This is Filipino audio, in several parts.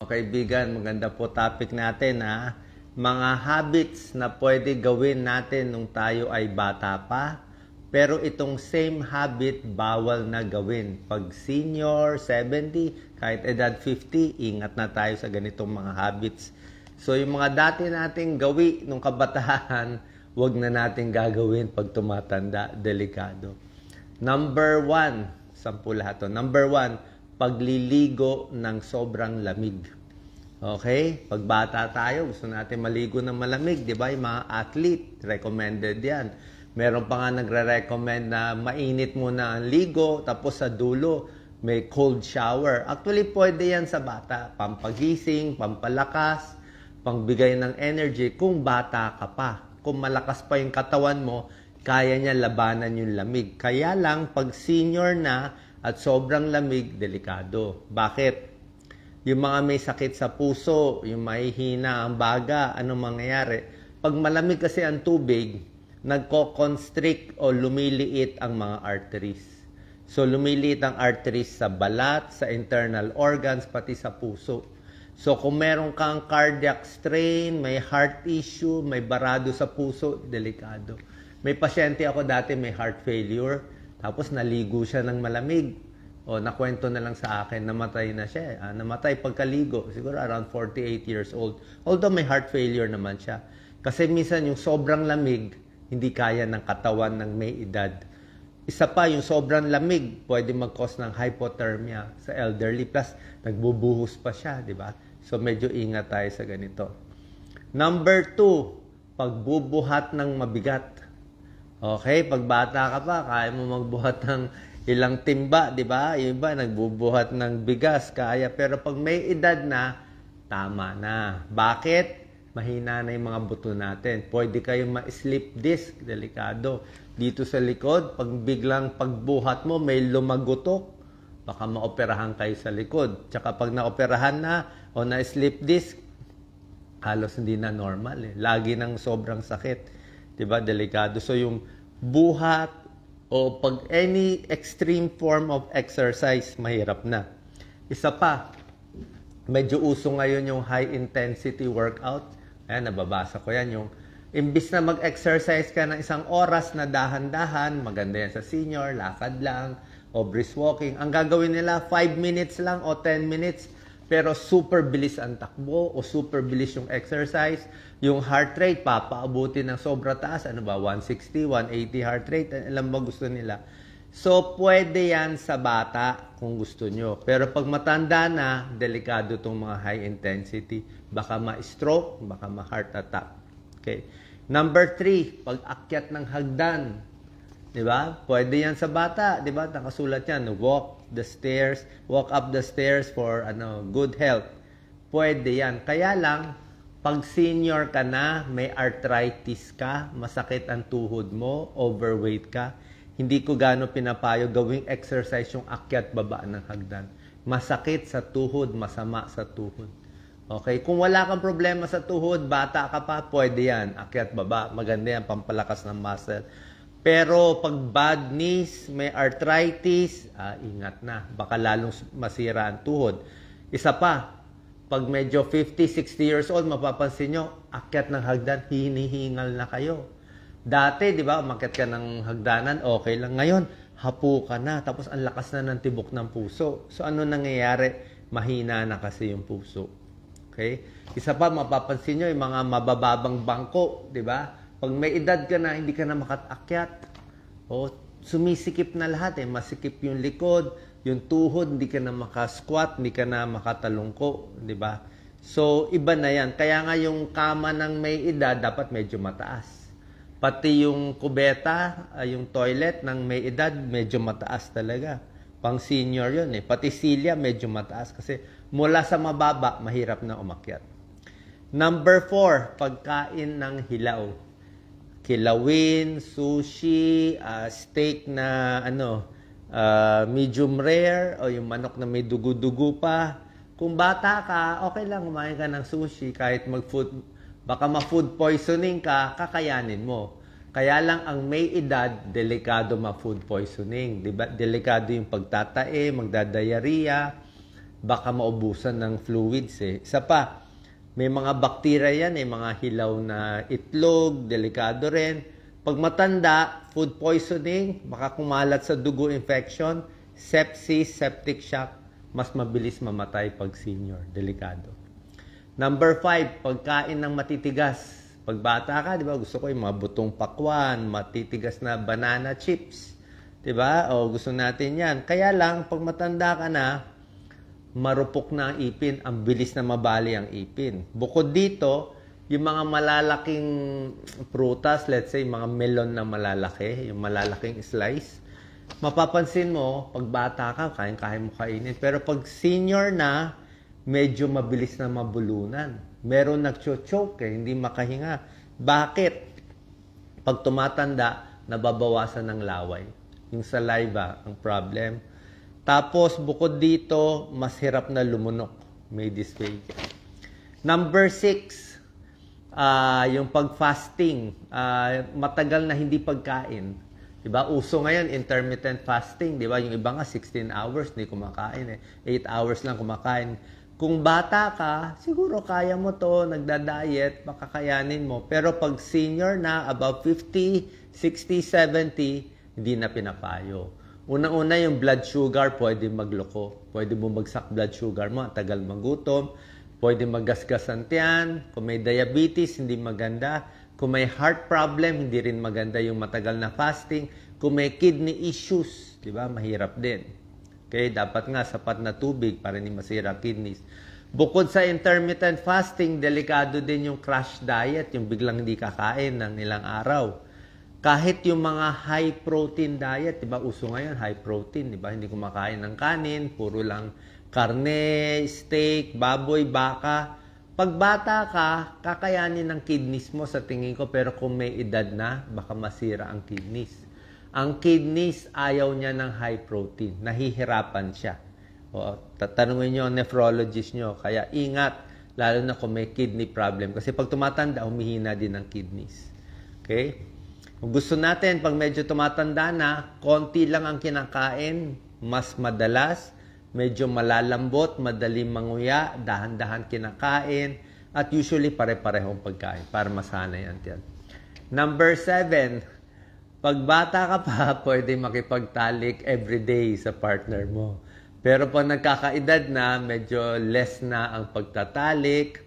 Kaibigan, maganda po topic natin mga habits na pwede gawin natin nung tayo ay bata pa, pero itong same habit bawal na gawin. Pag senior, 70, kahit edad 50, ingat na tayo sa ganitong mga habits. So yung mga dati nating gawi nung kabataan, wag na natin gagawin pag tumatanda, delikado. Number 1, 10 lahat to. Number 1, pagliligo ng sobrang lamig. Okay? Pag bata tayo, gusto natin maligo ng malamig, di ba? Yung mga athlete, recommended yan. Meron pa nga nagre-recommend na mainit muna ang ligo, tapos sa dulo, may cold shower. Actually, pwede yan sa bata. Pampagising, pampalakas, pangbigay ng energy kung bata ka pa. Kung malakas pa yung katawan mo, kaya niya labanan yung lamig. Kaya lang, pag senior na at sobrang lamig, delikado. Bakit? Yung mga may sakit sa puso, yung mahihina ang baga, anong mangyayari? Pag malamig kasi ang tubig, nagko-constrict o lumiliit ang mga arteries. So, lumiliit ang arteries sa balat, sa internal organs, pati sa puso. So, kung meron kang cardiac strain, may heart issue, may barado sa puso, delikado. May pasyente ako dati may heart failure, tapos naligo siya ng malamig. O, nakwento na lang sa akin, namatay na siya. Namatay pagkaligo, siguro around 48 years old. Although may heart failure naman siya. Kasi minsan yung sobrang lamig, hindi kaya ng katawan ng may edad. Isa pa, yung sobrang lamig, pwede mag-cause ng hypothermia sa elderly. Plus, nagbubuhos pa siya, di ba? So, medyo ingat tayo sa ganito. Number 2, pagbubuhat ng mabigat. Okay, pag bata ka pa, kaya mo magbuhat ng ilang timba, di ba? Yung iba, nagbubuhat ng bigas, kaya. Pero pag may edad na, tama na. Bakit? Mahina na yung mga buto natin. Pwede kayong ma-slip disc, delikado. Dito sa likod, pag biglang pagbuhat mo, may lumagutok, baka maoperahan kayo sa likod. Tsaka pag naoperahan na o na-slip disc, halos hindi na normal. Lagi ng sobrang sakit. Diba? Delikado. So yung buhat o pag any extreme form of exercise, mahirap na. Isa pa, medyo uso ngayon yung high intensity workout. Ayan, nababasa ko yan. Yung imbis na mag-exercise ka ng 1 oras na dahan-dahan, maganda yan sa senior, lakad lang, o brisk walking. Ang gagawin nila, 5 minutes lang o 10 minutes, pero super bilis ang takbo o super bilis yung exercise. Yung heart rate, papaabutin ng sobra taas. Ano ba? 160, 180 heart rate. Alam ba gusto nila? So, pwede yan sa bata kung gusto nyo. Pero pag matanda na, delikado itong mga high intensity. Baka ma-stroke, baka ma-heart attack. Okay. Number 3, pag-akyat ng hagdan. Diba? Pwede yan sa bata. Diba? Nakasulat yan. Walk up the stairs for good health. Pwede yan. Kaya lang, pag senior ka na, may arthritis ka, masakit ang tuhod mo, overweight ka, hindi ko gaano pinapayo gawing exercise yung akyat baba ng hagdan. Masakit sa tuhod, masama sa tuhod. Okay? Kung wala kang problema sa tuhod, bata ka pa, pwede yan. Akyat baba, maganda yan, pampalakas ng muscle. Pero pag bad knees, may arthritis, ingat na. Baka lalong masira ang tuhod. Isa pa, pag medyo 50, 60 years old, mapapansin nyo, akyat ng hagdan, hinihingal na kayo. Dati, di ba, umakyat ka ng hagdanan, okay lang. Ngayon, hapo ka na, tapos ang lakas na ng tibok ng puso. So, ano nangyayari? Mahina na kasi yung puso. Okay? Isa pa, mapapansin nyo, yung mga mabababang bangko, di ba? Pag may edad ka na, hindi ka na makatakyat. O, sumisikip na lahat Masikip yung likod, yung tuhod, hindi ka na makasquat, hindi ka na makatalungko, di ba? So, iba na yan. Kaya nga yung kama ng may edad, dapat medyo mataas. Pati yung kubeta, yung toilet ng may edad, medyo mataas talaga. Pang senior yun Pati silya, medyo mataas. Kasi mula sa mababa, mahirap na umakyat. Number 4, pagkain ng hilaw. Kilawin, sushi, steak na medium rare, o yung manok na may dugo-dugo pa. Kung bata ka, okay lang kumain ka ng sushi kahit baka ma-food poisoning ka, kakayanin mo. Kaya lang ang may edad, delikado ma-food poisoning. Diba? Delikado yung pagtatae, magdadiarrhea, baka maubusan ng fluids eh. Isa pa, may mga bakterya yan eh, mga hilaw na itlog, delikado rin. Pag matanda, food poisoning, baka kumalat sa dugo infection, sepsis, septic shock, mas mabilis mamatay pag senior, delikado. Number 5, pagkain ng matitigas. Pag bata ka, di ba, gusto ko yung mga butong pakwan, matitigas na banana chips. Di ba? O gusto natin yan. Kaya lang, pag matanda ka na, marupok na ang ipin, ang bilis na mabali ang ipin. Bukod dito, yung mga malalaking prutas, let's say, mga melon na malalaki, yung malalaking slice, mapapansin mo, pag bata ka, kaya mo kainin. Pero pag senior na, medyo mabilis na mabulunan. Meron nagcho-choke eh, hindi makahinga. Bakit? Pag tumatanda, nababawasan ng laway. Yung saliva, ang problem. Tapos, bukod dito, mas hirap na lumunok. May dysphagia. Number 6, yung pag-fasting. Matagal na hindi pagkain. Diba? Uso ngayon, intermittent fasting. Diba? Yung iba nga, 16 hours, hindi kumakain eh. 8 hours lang kumakain. Kung bata ka, siguro kaya mo to, nagda-diet, makakayanin mo. Pero pag senior na, about 50, 60, 70, hindi na pinapayo. Unang-una yung blood sugar, pwede magloko. Pwede bumagsak blood sugar mo, tagal magutom. Pwede magasgas ang tiyan. Kung may diabetes, hindi maganda. Kung may heart problem, hindi rin maganda yung matagal na fasting. Kung may kidney issues, di ba, mahirap din. Okay, dapat nga sapat na tubig para hindi masira kidneys. Bukod sa intermittent fasting, delikado din yung crash diet, yung biglang hindi kakain ng ilang araw. Kahit yung mga high protein diet, 'di ba? Uso ngayon high protein, 'di ba? Hindi kumakain ng kanin, puro lang karne, steak, baboy, baka. Pag bata ka, kakayanin ng kidneys mo sa tingin ko, pero kung may edad na, baka masira ang kidneys. Ang kidneys, ayaw niya ng high protein. Nahihirapan siya. O, tatanungin niyo ang nephrologist niyo. Kaya ingat, lalo na kung may kidney problem. Kasi pag tumatanda, humihina din ang kidneys. Okay? Kung gusto natin, pag medyo tumatanda na, konti lang ang kinakain, mas madalas, medyo malalambot, madaling manguya, dahan-dahan kinakain, at usually pare-parehong pagkain para masanay ang tiyan. Number 7, pag bata ka pa, pwede makipagtalik everyday sa partner mo. Pero pag nagkakaedad na, medyo less na ang pagtatalik.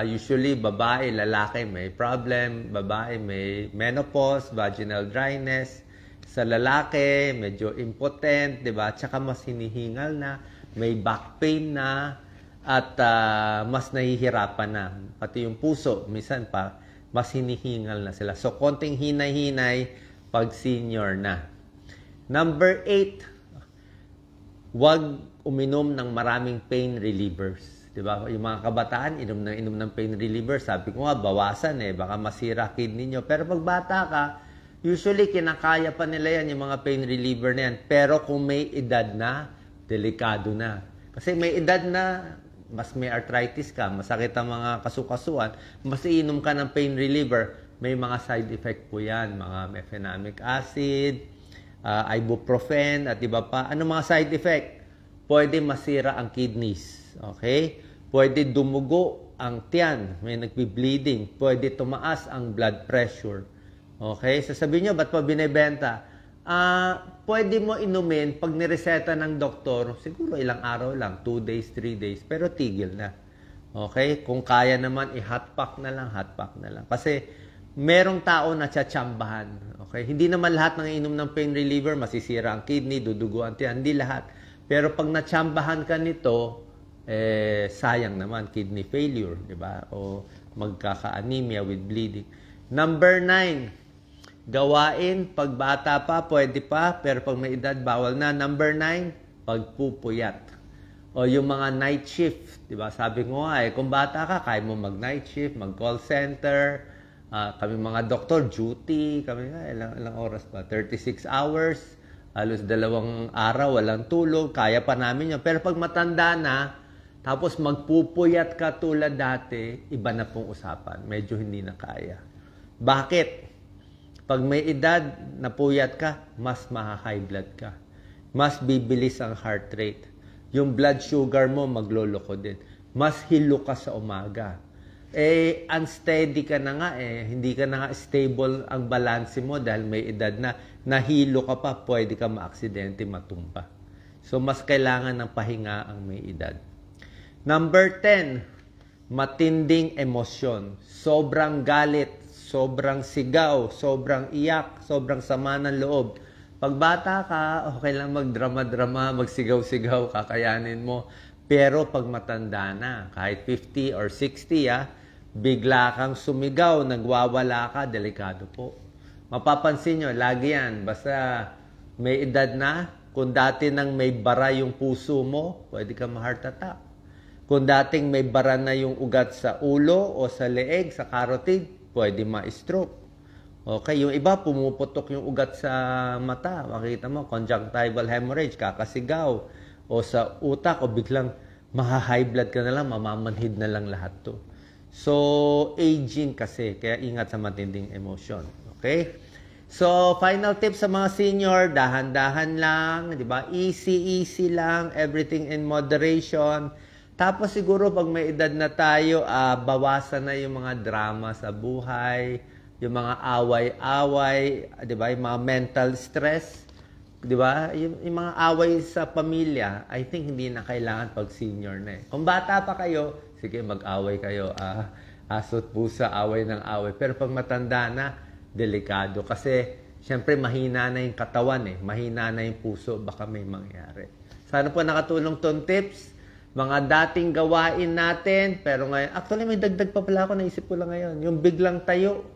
Usually, babae, lalaki may problem. Babae may menopause, vaginal dryness. Sa lalaki, medyo impotent, di ba? Tsaka mas hinihingal na, may back pain na, at mas nahihirapan na. Pati yung puso, minsan pa, mas hinihingal na sila. So, konting hinay-hinay, pag senior na. Number 8, huwag uminom ng maraming pain relievers. Diba? Yung mga kabataan, inom ng pain relievers. Sabi ko nga, bawasan eh. Baka masira kidney nyo. Pero pag bata ka, usually kinakaya pa nila yan, yung mga pain reliever na yan. Pero kung may edad na, delikado na. Kasi may edad na, mas may arthritis ka, masakit ang mga kasukasuan, mas iinom ka ng pain reliever, may mga side effect po yan, mga mefenamic acid, ibuprofen, at iba pa. Ano mga side effect? Pwede masira ang kidneys. Okay? Pwede dumugo ang tiyan, may nagbi-bleeding. Pwede tumaas ang blood pressure. Okay? Sasabihin nyo, ba't pa binibenta? Pwede mo inumin pag nireseta ng doktor, siguro ilang araw lang, 2 days, 3 days, pero tigil na. Okay? Kung kaya naman, i-hot pack na lang. Kasi merong tao na tsatsambahan. Okay? Hindi naman lahat ng inom ng pain reliever, masisira ang kidney, dudugo ang tiyan, hindi lahat. Pero pag natsambahan ka nito, sayang naman, kidney failure, di ba? O magkaka-anemia with bleeding. Number 9, gawain, pag bata pa, pwede pa, pero pag may edad, bawal na. Number 9, pagpupuyat. O yung mga night shift, di ba? Sabi ko nga kung bata ka, kaya mo mag-night shift, mag-call center. Kami mga doktor, duty, kami nga, ilang oras pa? 36 hours, halos 2 araw, walang tulog, kaya pa namin yun. Pero pag matanda na, tapos magpupuyat ka tulad dati, iba na pong usapan. Medyo hindi na kaya. Bakit? Pag may edad, napuyat ka, mas maha-high blood ka. Mas bibilis ang heart rate. yung blood sugar mo magloloko din. Mas hilo ka sa umaga. Unsteady ka na nga hindi ka na nga stable ang balance mo dahil may edad na, nahilo ka pa, pwede ka maaksidente, matumpa. So, mas kailangan ng pahinga ang may edad. Number 10, matinding emosyon. Sobrang galit, sobrang sigaw, sobrang iyak, sobrang sama ng loob. Pag bata ka, okay lang magdrama-drama, magsigaw-sigaw, kakayanin mo. Pero pag matanda na, kahit 50 or 60, bigla kang sumigaw, nagwawala ka, delikado po. Mapapansin nyo, lagi yan, basta may edad na, kung dati nang may bara yung puso mo, pwede ka ma-heart attack. Kung dating may bara na yung ugat sa ulo o sa leeg, sa carotid, pwede ma-stroke. Okay, yung iba, pumuputok yung ugat sa mata. Makita mo, conjunctival hemorrhage, kakasigaw. O sa utak, o biglang maha-high blood ka na lang, mamamanhid na lang lahat to. So, aging kasi, kaya ingat sa matinding emosyon. Okay? So, final tip sa mga senior, dahan-dahan lang, di ba? Easy lang, everything in moderation. Tapos siguro pag may edad na tayo, bawasan na yung mga drama sa buhay, yung mga away-away, di ba? Yung mga mental stress, di ba? Yung mga away sa pamilya, I think hindi na kailangan pag senior na Kung bata pa kayo, sige, mag-away kayo. Aso't pusa, away ng away. Pero pag matanda na, delikado. Kasi, syempre, mahina na yung katawan Mahina na yung puso, baka may mangyari. Sana po nakatulong tong tips. Mga dating gawain natin, pero ngayon, actually may dagdag pa pala ako, naisip ko lang ngayon. Yung biglang tayo.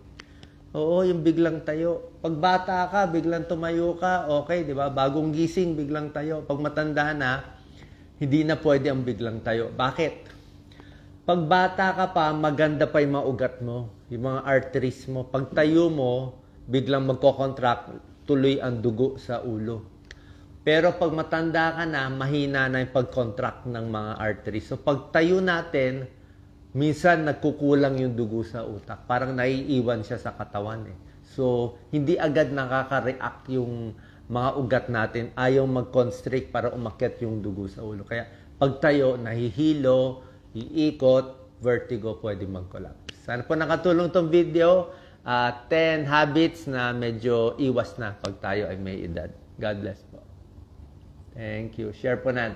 Oo, yung biglang tayo. Pag bata ka, biglang tumayo ka, okay, di ba? Bagong gising, biglang tayo. Pag matanda na, hindi na pwede ang biglang tayo. Bakit? Pag bata ka pa, maganda pa yung mga ugat mo, yung mga arteries mo. Pag tayo mo, biglang magko-contract, tuloy ang dugo sa ulo. Pero pag matanda ka na, mahina na yung pag-contract ng mga arteries. So pag tayo natin, minsan nagkukulang yung dugo sa utak. Parang naiiwan siya sa katawan So hindi agad nakaka-react yung mga ugat natin. Ayaw mag-constrict para umakyat yung dugo sa ulo. Kaya pag tayo, nahihilo, iikot, vertigo, pwede mag-collapse. Sana po nakatulong tong video. 10 habits na medyo iwas na pag tayo ay may edad. God bless po. Thank you. Share po natin.